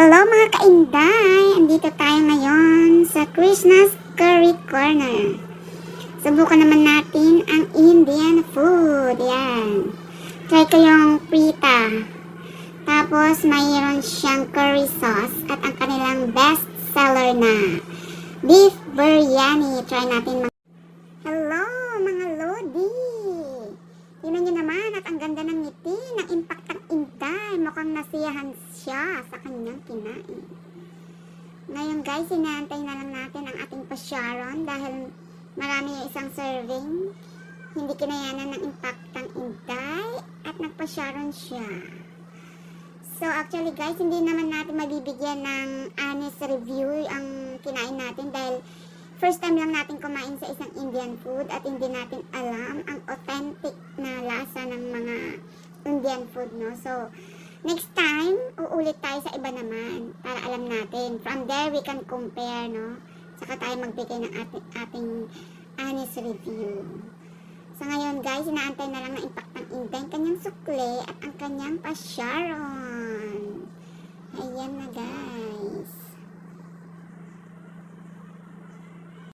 Hello mga kainday! Andito tayo ngayon sa Krishna's Curry Corner. Subukan naman natin ang Indian food. Yan. Try ko yung pita. Tapos mayroon siyang curry sauce at ang kanilang best seller na beef biryani. Try natin Hello mga lodi! Tingnan nyo naman at ang ganda ng ngiti ng impact ng Inday. Mukhang nasiyahan siya sa kanyang kinain. Ngayon guys, inaantay na lang natin ang ating pasyaron dahil marami yung isang serving. Hindi kinayanan ng impact ng Inday at nagpasyaron siya. So actually guys, hindi naman natin mabibigyan ng honest review ang kinain natin dahil first time lang natin kumain sa isang Indian food at hindi natin alam ang authentic na lasa ng mga Indian food, no? So, next time, uulit tayo sa iba naman para alam natin. From there, we can compare, no? Saka tayo magbigay ng ating honest review. So, ngayon guys, inaantay na lang na impact ng Inday, ang kanyang sukle at ang kanyang pasyaron.